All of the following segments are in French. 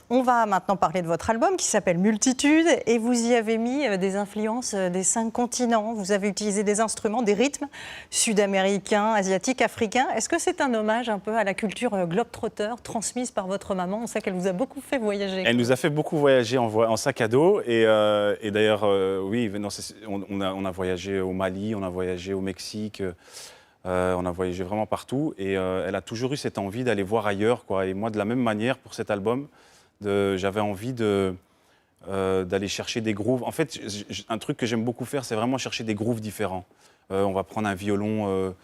On va maintenant parler de votre album qui s'appelle Multitude et vous y avez mis des influences des 5 continents. Vous avez utilisé des instruments, des rythmes sud-américains, asiatiques, africains. Est-ce que c'est un hommage un peu à la culture globe-trotter transmise par votre maman? On sait qu'elle vous a beaucoup fait voyager. Elle nous a fait beaucoup voyager en sac à dos et d'ailleurs, oui, non, on a voyagé au Mali, on a voyagé au Mexique. On a voyagé vraiment partout et elle a toujours eu cette envie d'aller voir ailleurs, quoi. Et moi, de la même manière, pour cet album, j'avais envie d'aller chercher des grooves. En fait, un truc que j'aime beaucoup faire, c'est vraiment chercher des grooves différents. On va prendre un violon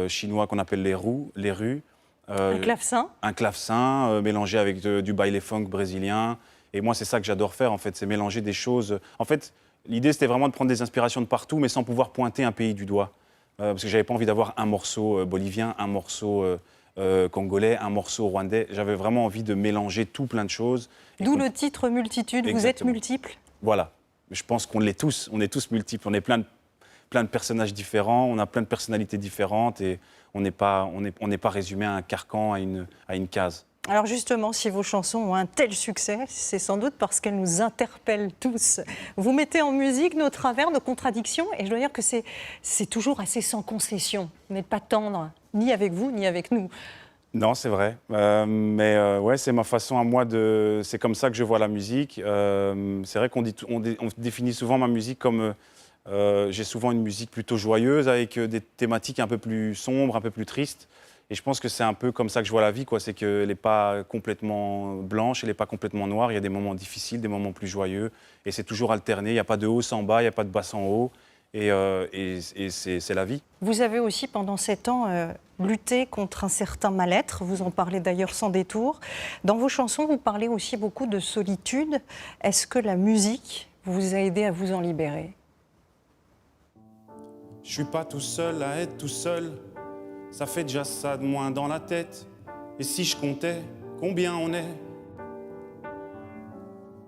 chinois qu'on appelle les rues. Un clavecin. Un clavecin mélangé avec du baile funk brésilien. Et moi, c'est ça que j'adore faire, en fait, c'est mélanger des choses. En fait, l'idée, c'était vraiment de prendre des inspirations de partout, mais sans pouvoir pointer un pays du doigt. Parce que j'avais pas envie d'avoir un morceau bolivien, un morceau congolais, un morceau rwandais. J'avais vraiment envie de mélanger tout plein de choses. D'où le titre Multitude. Exactement. Vous êtes multiples. Voilà. Je pense qu'on l'est tous. On est tous multiples. On est plein de personnages différents. On a plein de personnalités différentes et on n'est pas résumé à un carcan, à une case. Alors justement, si vos chansons ont un tel succès, c'est sans doute parce qu'elles nous interpellent tous. Vous mettez en musique nos travers, nos contradictions, et je dois dire que c'est toujours assez sans concession. Vous n'êtes pas tendre, ni avec vous, ni avec nous. Non, c'est vrai. Mais ouais, c'est ma façon à moi de... C'est comme ça que je vois la musique. C'est vrai qu'on définit souvent ma musique comme... j'ai souvent une musique plutôt joyeuse, avec des thématiques un peu plus sombres, un peu plus tristes. Et je pense que c'est un peu comme ça que je vois la vie, quoi. C'est qu'elle n'est pas complètement blanche, elle n'est pas complètement noire. Il y a des moments difficiles, des moments plus joyeux. Et c'est toujours alterné. Il n'y a pas de haut sans bas, il n'y a pas de bas sans haut. Et c'est la vie. Vous avez aussi, pendant 7 ans, lutté contre un certain mal-être. Vous en parlez d'ailleurs sans détour. Dans vos chansons, vous parlez aussi beaucoup de solitude. Est-ce que la musique vous a aidé à vous en libérer? Je suis pas tout seul à être tout seul. Ça fait déjà ça de moins dans la tête. Et si je comptais combien on est?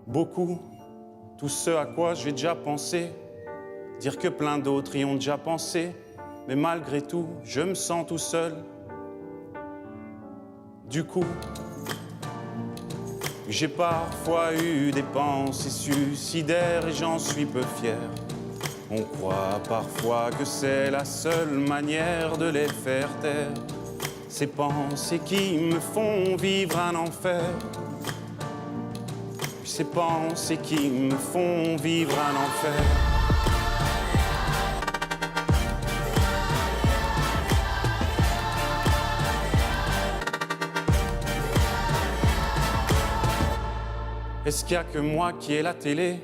Beaucoup. Tout ce à quoi j'ai déjà pensé. Dire que plein d'autres y ont déjà pensé. Mais malgré tout, je me sens tout seul. Du coup, j'ai parfois eu des pensées suicidaires et j'en suis peu fier. On croit parfois que c'est la seule manière de les faire taire. Ces pensées qui me font vivre un enfer. Ces pensées qui me font vivre un enfer. Est-ce qu'il n'y a que moi qui ai la télé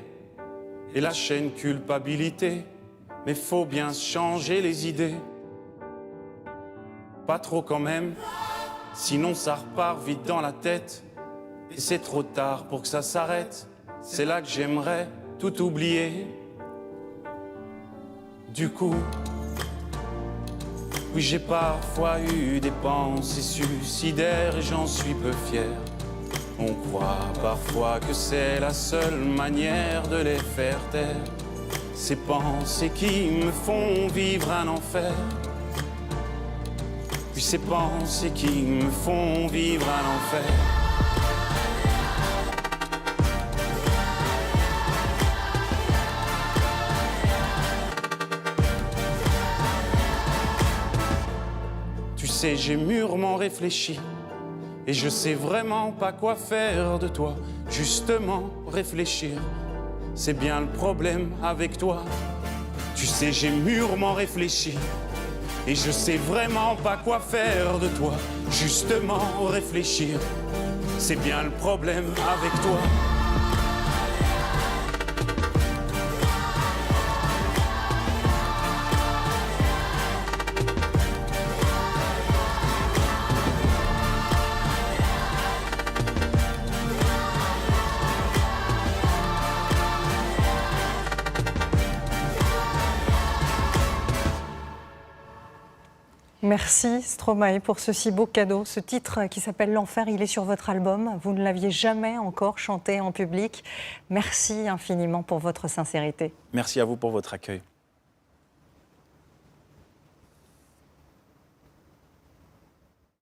et la chaîne culpabilité? Mais faut bien changer les idées. Pas trop quand même, sinon ça repart vite dans la tête. Et c'est trop tard pour que ça s'arrête. C'est là que j'aimerais tout oublier. Du coup, oui, j'ai parfois eu des pensées suicidaires et j'en suis peu fier. On croit parfois que c'est la seule manière de les faire taire. Ces pensées qui me font vivre un enfer. Puis ces pensées qui me font vivre un enfer. Tu sais, j'ai mûrement réfléchi. Et je sais vraiment pas quoi faire de toi. Justement, réfléchir, c'est bien le problème avec toi. Tu sais, j'ai mûrement réfléchi. Et je sais vraiment pas quoi faire de toi. Justement, réfléchir, c'est bien le problème avec toi. Merci Stromae pour ce si beau cadeau. Ce titre qui s'appelle L'Enfer, il est sur votre album. Vous ne l'aviez jamais encore chanté en public. Merci infiniment pour votre sincérité. Merci à vous pour votre accueil.